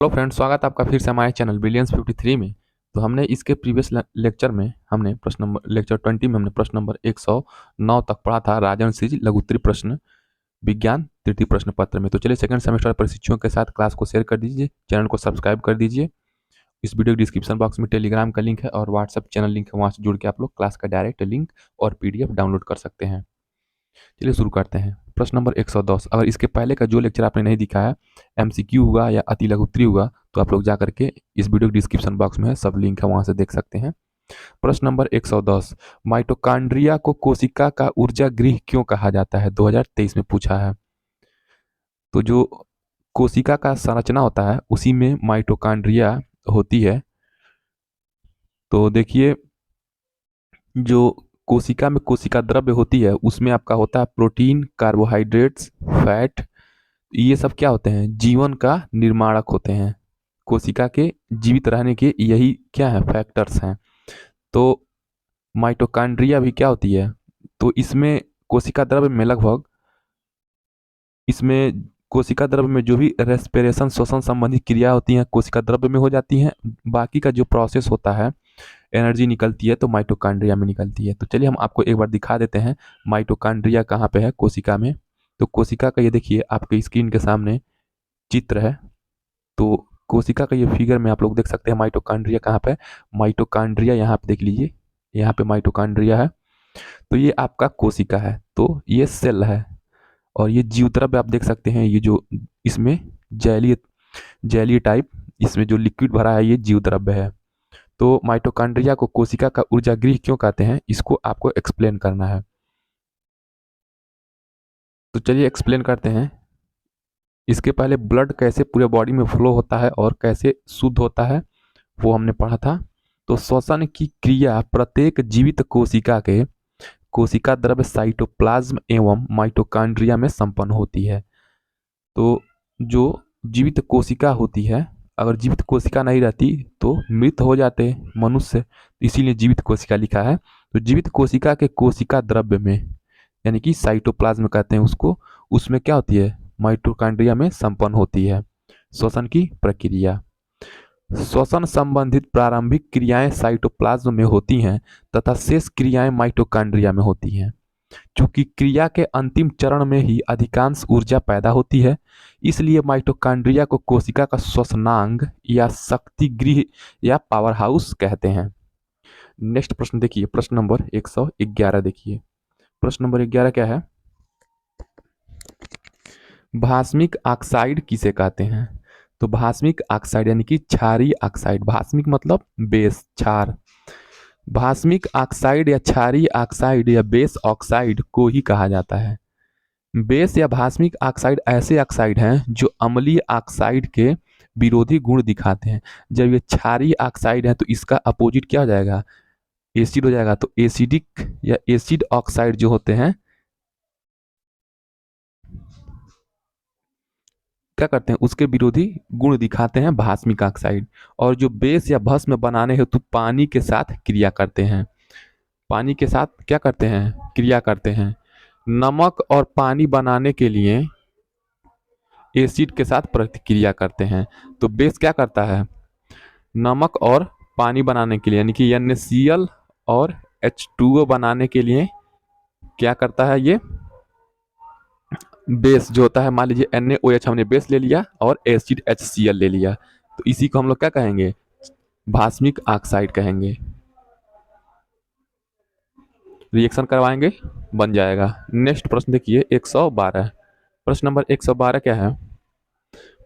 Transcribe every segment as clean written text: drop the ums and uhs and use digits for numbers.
Hello friends, स्वागत है आपका फिर से हमारे चैनल बिलियंस 53 में। तो हमने इसके प्रीवियस लेक्चर में हमने प्रश्न नंबर लेक्चर 20 में हमने प्रश्न नंबर 109 तक पढ़ा था, राजन सीज लघुत्तरी प्रश्न विज्ञान तृतीय प्रश्न पत्र में। तो चलिए सेकंड सेमेस्टर प्रशिक्षुओं के साथ क्लास को शेयर कर दीजिए, चैनल को सब्सक्राइब कर दीजिए। इस वीडियो के डिस्क्रिप्शन बॉक्स में टेलीग्राम का लिंक है और व्हाट्सएप चैनल लिंक है, वहाँ से जुड़ के आप लोग क्लास का डायरेक्ट लिंक और पीडीएफ डाउनलोड कर सकते हैं। चलिए शुरू करते हैं। प्रश्न नंबर 110, अगर इसके पहले का जो लेक्चर आपने नहीं दिखा है, एमसीक्यू हुआ या अति लघुत्तरी हुआ, तो आप लोग जा करके इस वीडियो के डिस्क्रिप्शन बॉक्स में है, सब लिंक है, वहां से देख सकते हैं। प्रश्न नंबर 110, माइटोकॉन्ड्रिया को कोशिका का ऊर्जा गृह क्यों कहा जाता है? 2023 में पूछा है। तो जो कोशिका का संरचना होता है उसी में माइटोकॉन्ड्रिया होती है। तो देखिए, जो कोशिका में कोशिका द्रव्य होती है उसमें आपका होता है प्रोटीन, कार्बोहाइड्रेट्स, फैट। ये सब क्या होते हैं? जीवन का निर्माणक होते हैं। कोशिका के जीवित रहने के यही क्या है? फैक्टर्स हैं। तो माइटोकॉन्ड्रिया भी क्या होती है? तो इसमें कोशिका द्रव्य में लगभग इसमें कोशिका द्रव्य में जो भी रेस्पिरेशन श्वसन संबंधी क्रिया होती हैं कोशिका द्रव्य में हो जाती हैं। बाकी का जो प्रोसेस होता है, एनर्जी निकलती है, तो माइटोकॉन्ड्रिया में निकलती है। तो चलिए हम आपको एक बार दिखा देते हैं माइटोकॉन्ड्रिया कहाँ पे है कोशिका में। तो कोशिका का ये देखिए आपके स्क्रीन के सामने चित्र है। तो कोशिका का ये फिगर में आप लोग देख सकते हैं माइटोकॉन्ड्रिया कहाँ पे है। माइटोकॉन्ड्रिया यहाँ पे देख लीजिए, यहाँ पे माइटोकॉन्ड्रिया है। तो ये आपका कोशिका है, तो ये सेल है। और ये जीवद्रव्य आप देख सकते हैं, ये जो इसमें जैलीय जैलीय टाइप इसमें जो लिक्विड भरा है ये जीवद्रव्य है। तो माइटोकॉन्ड्रिया को कोशिका का ऊर्जा गृह क्यों कहते हैं, इसको आपको एक्सप्लेन करना है। तो चलिए एक्सप्लेन करते हैं। इसके पहले ब्लड कैसे पूरे बॉडी में फ्लो होता है और कैसे शुद्ध होता है वो हमने पढ़ा था। तो श्वसन की क्रिया प्रत्येक जीवित कोशिका के कोशिका द्रव्य साइटोप्लाज्म एवं माइटोकॉन्ड्रिया में संपन्न होती है। तो जो जीवित कोशिका होती है, अगर जीवित कोशिका नहीं रहती तो मृत हो जाते मनुष्य, इसीलिए जीवित कोशिका लिखा है। तो जीवित कोशिका के कोशिका द्रव्य में यानी कि साइटोप्लाज्म कहते हैं उसको, उसमें क्या होती है? माइटोकॉन्ड्रिया में संपन्न होती है श्वसन की प्रक्रिया। श्वसन संबंधित प्रारंभिक क्रियाएं साइटोप्लाज्म में होती हैं तथा शेष क्रियाएं माइटोकॉन्ड्रिया में होती हैं। चूंकि क्रिया के अंतिम चरण में ही अधिकांश ऊर्जा पैदा होती है, इसलिए माइटोकॉन्ड्रिया को कोशिका का श्वसनांग या शक्ति गृह या पावर हाउस कहते हैं। नेक्स्ट प्रश्न देखिए, प्रश्न नंबर 111 देखिए। प्रश्न नंबर 11 क्या है? भास्मिक ऑक्साइड किसे कहते हैं? तो भास्मिक ऑक्साइड यानी कि क्षारीय ऑक्साइड, भास्मिक मतलब बेस, क्षार। भास्मिक ऑक्साइड या क्षारीय ऑक्साइड या बेस ऑक्साइड को ही कहा जाता है। बेस या भास्मिक ऑक्साइड ऐसे ऑक्साइड हैं जो अम्लीय ऑक्साइड के विरोधी गुण दिखाते हैं। जब ये क्षारीय ऑक्साइड है तो इसका अपोजिट क्या हो जाएगा? एसिड हो जाएगा। तो एसिडिक या एसिड ऑक्साइड जो होते हैं क्या करते हैं? उसके विरोधी गुण दिखाते हैं भास्मिक ऑक्साइड। और जो बेस या भस्म बनाने हेतु पानी के साथ क्रिया करते हैं, पानी के साथ क्या करते हैं? क्रिया करते हैं। नमक और पानी बनाने के लिए एसिड के साथ प्रतिक्रिया करते हैं। तो बेस क्या करता है? नमक और पानी बनाने के लिए यानी कि NaCl और H2O बनाने के लिए क्या करता है? ये बेस जो होता है, मान लीजिए NaOH हमने बेस ले लिया और एसिड HCl ले लिया, तो इसी को हम लोग क्या कहेंगे? भास्मिक ऑक्साइड कहेंगे। रिएक्शन करवाएंगे, बन जाएगा। नेक्स्ट प्रश्न देखिए 112। प्रश्न नंबर 112 क्या है?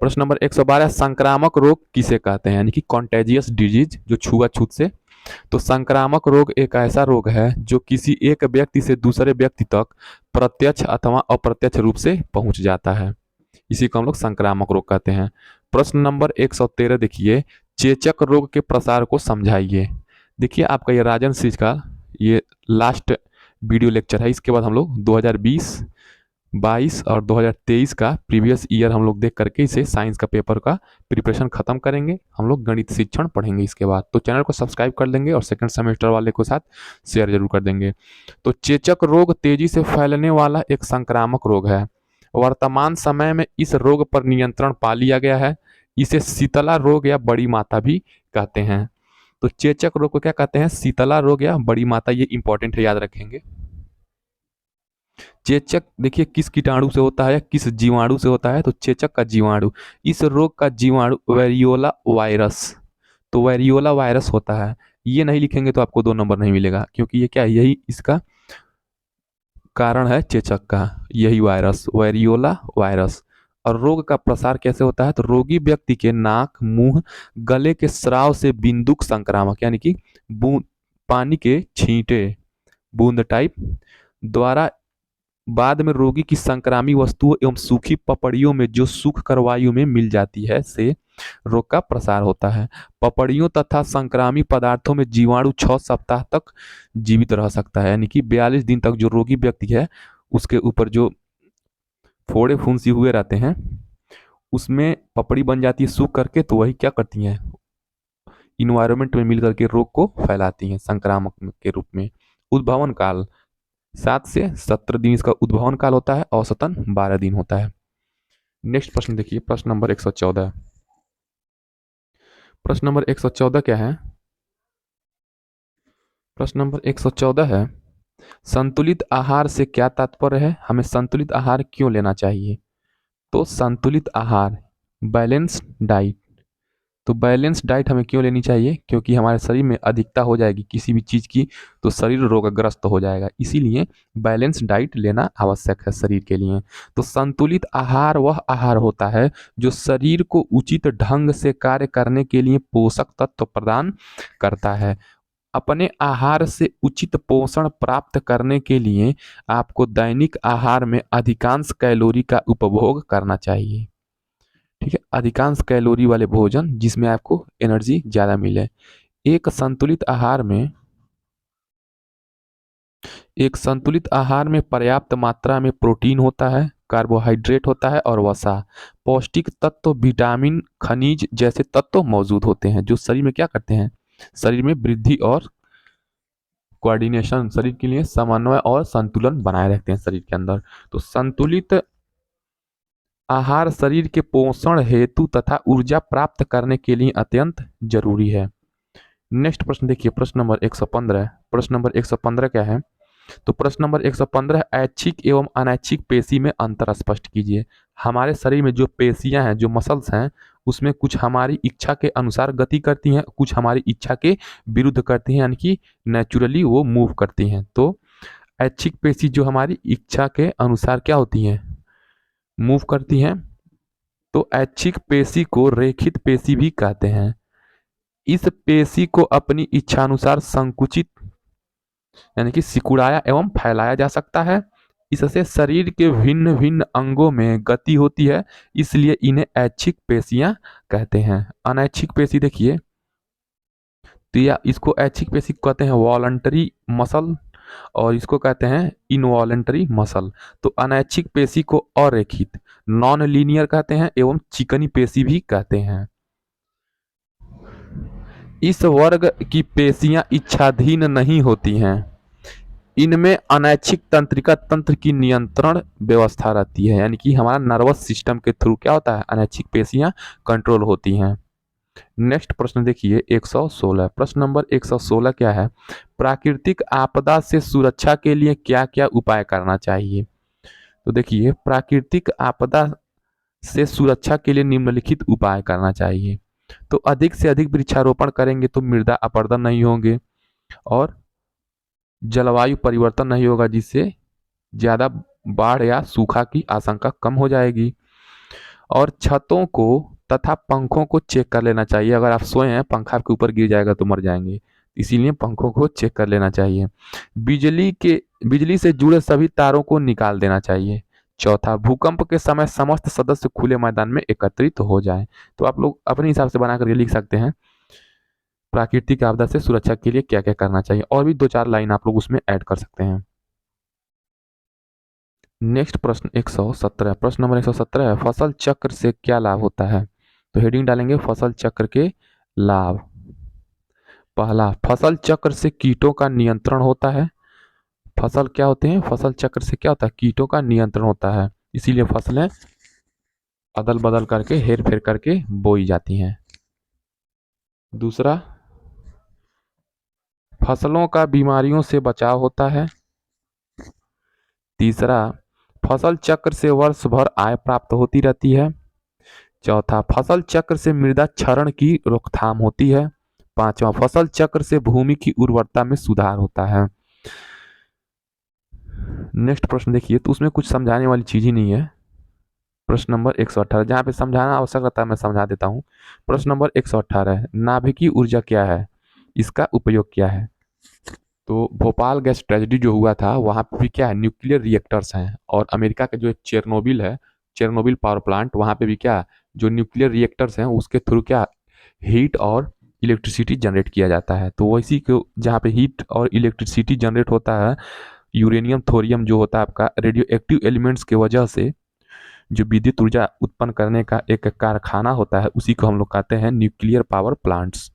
प्रश्न नंबर 112, संक्रामक रोग किसे कहते हैं? यानी कि कॉन्टेजियस डिजीज, जो छुआछूत से। तो संक्रामक रोग एक ऐसा रोग है जो किसी एक व्यक्ति से दूसरे व्यक्ति तक प्रत्यक्ष अथवा अप्रत्यक्ष रूप से पहुंच जाता है, इसी को हम लोग संक्रामक रोग कहते हैं। प्रश्न नंबर 113 देखिए, चेचक रोग के प्रसार को समझाइए। देखिए आपका ये राजन सीज का ये लास्ट वीडियो लेक्चर है। इसके बाद हम लोग 2020, 22 और 2023 का प्रीवियस ईयर हम लोग देख करके इसे साइंस का पेपर का प्रिपरेशन खत्म करेंगे। हम लोग गणित शिक्षण पढ़ेंगे इसके बाद। तो चैनल को सब्सक्राइब कर लेंगे और सेकंड सेमेस्टर वाले के साथ शेयर जरूर कर देंगे। तो चेचक रोग तेजी से फैलने वाला एक संक्रामक रोग है। वर्तमान समय में इस रोग पर नियंत्रण पा लिया गया है। इसे शीतला रोग या बड़ी माता भी कहते हैं। तो चेचक रोग को क्या कहते हैं? शीतला रोग या बड़ी माता। ये इंपॉर्टेंट है, याद रखेंगे। चेचक देखिए किस कीटाणु से होता है या किस जीवाणु से होता है? तो चेचक का जीवाणु। इस रोग का जीवाणु वेरियोला वायरस। तो वेरियोला वायरस होता है। ये नहीं लिखेंगे तो आपको 2 नंबर नहीं मिलेगा, क्योंकि ये क्या है, यही इसका कारण है चेचक का, यही वायरस वेरियोला वायरस। और रोग का प्रसार कैसे होता है? तो रोगी व्यक्ति के नाक, मुंह, गले के स्राव से बिंदुक संक्रामक यानी कि बूंद पानी के छींटे, बूंद टाइप द्वारा बाद में रोगी की संक्रामी वस्तुओं एवं सूखी पपड़ियों में जो सूख कर वायु में मिल जाती है से रोग का प्रसार होता है। पपड़ियों तथा संक्रामी पदार्थों में जीवाणु 6 सप्ताह तक जीवित रह सकता है, यानी कि 42 दिन तक जो रोगी व्यक्ति है उसके ऊपर जो फोड़े फुंसी हुए रहते हैं उसमें पपड़ी बन जाती है सूख करके, तो वही क्या करती हैं, इन्वायरमेंट में मिल करके रोग को फैलाती हैं संक्रामक के रूप में। उद्भवन काल 7 से 17 दिन इसका उद्भवन काल होता है, औसतन 12 दिन होता है। नेक्स्ट प्रश्न देखिए, प्रश्न नंबर 114। प्रश्न नंबर 114 क्या है? प्रश्न नंबर 114 है, संतुलित आहार से क्या तात्पर्य है? हमें संतुलित आहार क्यों लेना चाहिए? तो संतुलित आहार, बैलेंस्ड डाइट। तो बैलेंस डाइट हमें क्यों लेनी चाहिए? क्योंकि हमारे शरीर में अधिकता हो जाएगी किसी भी चीज़ की तो शरीर रोगग्रस्त हो जाएगा, इसीलिए बैलेंस डाइट लेना आवश्यक है शरीर के लिए। तो संतुलित आहार वह आहार होता है जो शरीर को उचित ढंग से कार्य करने के लिए पोषक तत्व प्रदान करता है। अपने आहार से उचित पोषण प्राप्त करने के लिए आपको दैनिक आहार में अधिकांश कैलोरी का उपभोग करना चाहिए। ठीक है, अधिकांश कैलोरी वाले भोजन जिसमें आपको एनर्जी ज़्यादा मिले। एक संतुलित आहार में एक संतुलित आहार में पर्याप्त मात्रा में प्रोटीन होता है, कार्बोहाइड्रेट होता है और वसा, पौष्टिक तत्व, विटामिन, खनिज जैसे तत्व मौजूद होते हैं जो शरीर में क्या करते हैं, शरीर में वृद्धि और कोऑर्डिनेशन, शरीर के लिए समन्वय और संतुलन बनाए रखते हैं शरीर के अंदर। तो संतुलित आहार शरीर के पोषण हेतु तथा ऊर्जा प्राप्त करने के लिए अत्यंत जरूरी है। नेक्स्ट प्रश्न देखिए, प्रश्न नंबर 115। प्रश्न नंबर 115 क्या है? तो प्रश्न नंबर 115, ऐच्छिक एवं अनैच्छिक पेशी में अंतर स्पष्ट कीजिए। हमारे शरीर में जो पेशियां हैं, जो मसल्स हैं, उसमें कुछ हमारी इच्छा के अनुसार गति करती हैं, कुछ हमारी इच्छा के विरुद्ध करती हैं, यानी कि नेचुरली वो मूव करती हैं। तो ऐच्छिक पेशी जो हमारी इच्छा के अनुसार क्या होती हैं, मूव करती हैं। तो ऐच्छिक पेशी को रेखित पेशी भी कहते हैं। इस पेशी को अपनी इच्छानुसार संकुचित यानी कि सिकुड़ाया एवं फैलाया जा सकता है। इससे शरीर के भिन्न भिन्न अंगों में गति होती है, इसलिए इन्हें ऐच्छिक पेशियां कहते हैं। अनैच्छिक पेशी देखिए, तो या इसको ऐच्छिक पेशी कहते हैं वॉलंटरी मसल और इसको कहते हैं इनवॉलंटरी मसल। तो अनैच्छिक पेशी को अरेखित, नॉन लीनियर कहते हैं एवं चिकनी पेशी भी कहते हैं। इस वर्ग की पेशियां इच्छाधीन नहीं होती हैं। इनमें अनैच्छिक तंत्रिका तंत्र की नियंत्रण व्यवस्था रहती है, यानी कि हमारा नर्वस सिस्टम के थ्रू क्या होता है, अनैच्छिक पेशियां कंट्रोल होती हैं। नेक्स्ट प्रश्न देखिए 116। प्रश्न नंबर 116 क्या है? प्राकृतिक आपदा से सुरक्षा के लिए क्या क्या उपाय करना चाहिए? तो देखिए, प्राकृतिक आपदा से सुरक्षा के लिए निम्नलिखित उपाय करना चाहिए। तो अधिक से अधिक वृक्षारोपण करेंगे तो मृदा अपरदन नहीं होंगे और जलवायु परिवर्तन नहीं होगा, जिससे ज़्यादा बाढ़ या सूखा की आशंका कम हो जाएगी। और छतों को तथा पंखों को चेक कर लेना चाहिए। अगर आप सोए हैं, पंखा आपके ऊपर गिर जाएगा तो मर जाएंगे, इसीलिए पंखों को चेक कर लेना चाहिए। बिजली से जुड़े सभी तारों को निकाल देना चाहिए। चौथा, भूकंप के समय समस्त सदस्य खुले मैदान में एकत्रित हो जाएं। तो आप लोग अपने हिसाब से बना करके लिख सकते हैं प्राकृतिक आपदा से सुरक्षा के लिए क्या क्या करना चाहिए, और भी 2-4 लाइन आप लोग उसमें ऐड कर सकते हैं। नेक्स्ट प्रश्न 117। प्रश्न नंबर 117 है, फसल चक्र से क्या लाभ होता है? तो हेडिंग डालेंगे फसल चक्र के लाभ। पहला, फसल चक्र से कीटों का नियंत्रण होता है। फसल क्या होते हैं? फसल चक्र से क्या होता है? कीटों का नियंत्रण होता है, इसीलिए फसलें अदल बदल करके हेर फेर करके बोई जाती हैं। दूसरा, फसलों का बीमारियों से बचाव होता है। तीसरा, फसल चक्र से वर्ष भर आय प्राप्त होती रहती है। चौथा, फसल चक्र से मृदा क्षरण की रोकथाम होती है। पांचवा, फसल चक्र से भूमि की उर्वरता में सुधार होता है। नेक्स्ट प्रश्न देखिए, तो उसमें कुछ समझाने वाली चीज ही नहीं है। प्रश्न नंबर 118, जहाँ पे समझाना आवश्यक रहता है मैं समझा देता हूँ। प्रश्न नंबर 118 है, नाभिकीय ऊर्जा क्या है, इसका उपयोग क्या है। तो भोपाल गैस ट्रेजेडी जो हुआ था वहाँ पे भी क्या है, न्यूक्लियर रिएक्टर्स हैं। और अमेरिका का जो चेरनोबिल है, चेरनोबिल पावर प्लांट, वहाँ पे भी क्या, जो न्यूक्लियर रिएक्टर्स हैं उसके थ्रू क्या हीट और इलेक्ट्रिसिटी जनरेट किया जाता है। तो वैसी को जहाँ पे हीट और इलेक्ट्रिसिटी जनरेट होता है, यूरेनियम थोरियम जो होता है आपका रेडियो एक्टिव एलिमेंट्स की वजह से जो विद्युत ऊर्जा उत्पन्न करने का एक कारखाना होता है, उसी को हम लोग कहते हैं न्यूक्लियर पावर प्लांट्स।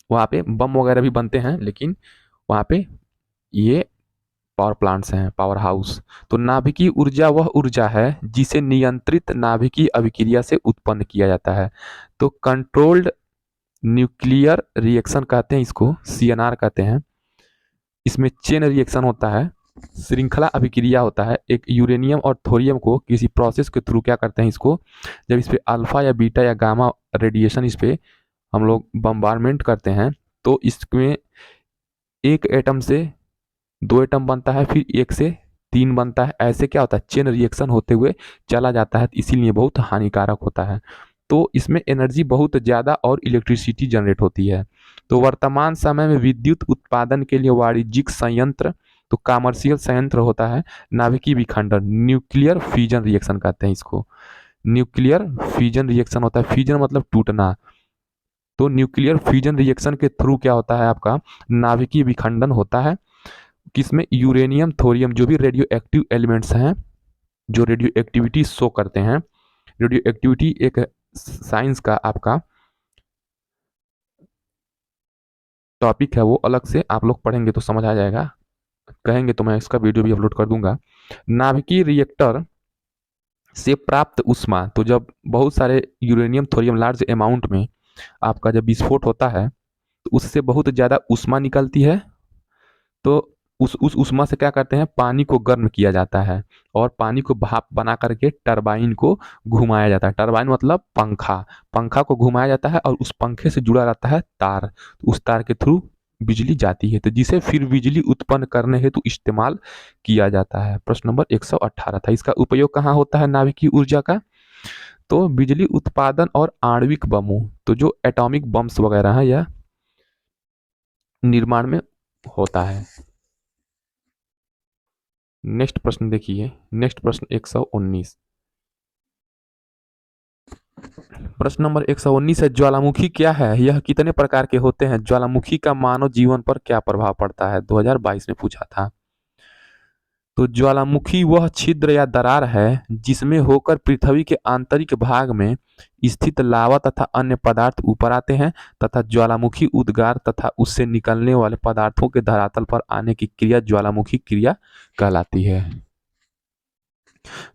वहाँ पे बम वगैरह भी बनते हैं, लेकिन वहाँ पे ये पावर प्लांट्स हैं, पावर हाउस। तो नाभिकीय ऊर्जा वह ऊर्जा है जिसे नियंत्रित नाभिकीय अभिक्रिया से उत्पन्न किया जाता है। तो कंट्रोल्ड न्यूक्लियर रिएक्शन कहते हैं इसको, सीएनआर कहते हैं। इसमें चेन रिएक्शन होता है, श्रृंखला अभिक्रिया होता है। एक यूरेनियम और थोरियम को किसी प्रोसेस के थ्रू क्या करते हैं, इसको जब इस पे अल्फा या बीटा या गामा रेडिएशन इस पे हम लोग बम्बारमेंट करते हैं, तो इसमें एक एटम से दो एटम बनता है, फिर एक से तीन बनता है। ऐसे क्या होता है, चेन रिएक्शन होते हुए चला जाता है, इसीलिए बहुत हानिकारक होता है। तो इसमें एनर्जी बहुत ज़्यादा और इलेक्ट्रिसिटी जनरेट होती है। तो वर्तमान समय में विद्युत उत्पादन के लिए वाणिज्यिक संयंत्र, तो कमर्शियल संयंत्र होता है नाभिकीय विखंडन, न्यूक्लियर फ्यूजन रिएक्शन कहते हैं इसको। न्यूक्लियर फ्यूजन रिएक्शन होता है, फ्यूजन मतलब टूटना। तो न्यूक्लियर फ्यूजन रिएक्शन के थ्रू क्या होता है, आपका नाभिकीय विखंडन होता है। किसमें, यूरेनियम थोरियम जो भी रेडियो एक्टिव एलिमेंट्स हैं, जो रेडियो एक्टिविटी शो करते हैं। रेडियो एक्टिविटी एक साइंस का आपका टॉपिक है, वो अलग से आप लोग पढ़ेंगे तो समझ आ जाएगा, कहेंगे तो मैं इसका वीडियो भी अपलोड कर दूंगा। नाभिकीय रिएक्टर से प्राप्त ऊष्मा, तो जब बहुत सारे यूरेनियम थोरियम लार्ज अमाउंट में आपका जब विस्फोट होता है, तो उससे बहुत ज़्यादा ऊष्मा निकलती है। तो उस ऊष्मा से क्या करते हैं, पानी को गर्म किया जाता है और पानी को भाप बना करके टरबाइन को घुमाया जाता है। टरबाइन मतलब पंखा, पंखा को घुमाया जाता है और उस पंखे से जुड़ा रहता है तार, तो उस तार के थ्रू बिजली जाती है, तो जिसे फिर बिजली उत्पन्न करने हेतु इस्तेमाल किया जाता है। प्रश्न नंबर 118 था, इसका उपयोग कहाँ होता है नाभिकीय ऊर्जा का, तो बिजली उत्पादन और आणविक बमों, तो जो एटॉमिक बम्स वगैरह है या निर्माण में होता है। नेक्स्ट प्रश्न देखिए, नेक्स्ट प्रश्न 119। प्रश्न नंबर 119 है, ज्वालामुखी क्या है, यह कितने प्रकार के होते हैं, ज्वालामुखी का मानव जीवन पर क्या प्रभाव पड़ता है, 2022 में पूछा था। तो ज्वालामुखी वह छिद्र या दरार है जिसमें होकर पृथ्वी के आंतरिक भाग में स्थित लावा तथा अन्य पदार्थ ऊपर आते हैं, तथा ज्वालामुखी उद्गार तथा उससे निकलने वाले पदार्थों के धरातल पर आने की क्रिया ज्वालामुखी क्रिया कहलाती है।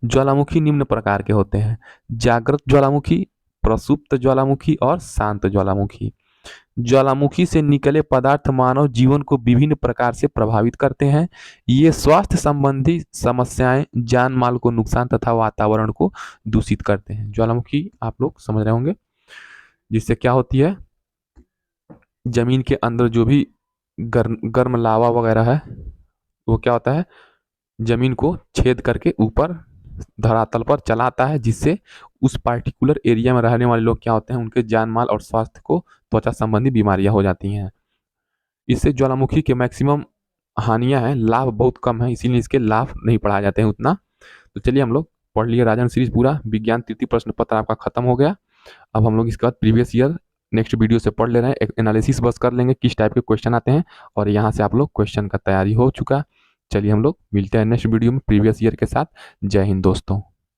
ज्वालामुखी निम्न प्रकार के होते हैं, जागृत ज्वालामुखी, प्रसुप्त ज्वालामुखी और शांत ज्वालामुखी। ज्वालामुखी से निकले पदार्थ मानव जीवन को विभिन्न प्रकार से प्रभावित करते हैं। ये स्वास्थ्य संबंधी समस्याएं, जान माल को नुकसान तथा वातावरण को दूषित करते हैं। ज्वालामुखी आप लोग समझ रहे होंगे, जिससे क्या होती है, जमीन के अंदर जो भी गर्म लावा वगैरह है, वो क्या होता है, जमीन को छेद करके ऊपर धरातल पर चलाता है, जिससे उस पार्टिकुलर एरिया में रहने वाले लोग क्या होते हैं, उनके जान माल और स्वास्थ्य को त्वचा संबंधी बीमारियां हो जाती हैं। इससे ज्वालामुखी के मैक्सिमम हानियां हैं, लाभ बहुत कम है, इसीलिए इसके लाभ नहीं पढ़ाए जाते हैं उतना। तो चलिए हम लोग पढ़ लिए राजन सीरीज पूरा, विज्ञान तृतीय प्रश्न पत्र आपका खत्म हो गया। अब हम लोग इसके बाद प्रीवियस ईयर नेक्स्ट वीडियो से पढ़ ले रहे हैं, एक एनालिसिस बस कर लेंगे किस टाइप के क्वेश्चन आते हैं, और यहाँ से आप लोग क्वेश्चन का तैयारी हो चुका। चलिए हम लोग मिलते हैं नेक्स्ट वीडियो में प्रीवियस ईयर के साथ। जय हिंद दोस्तों।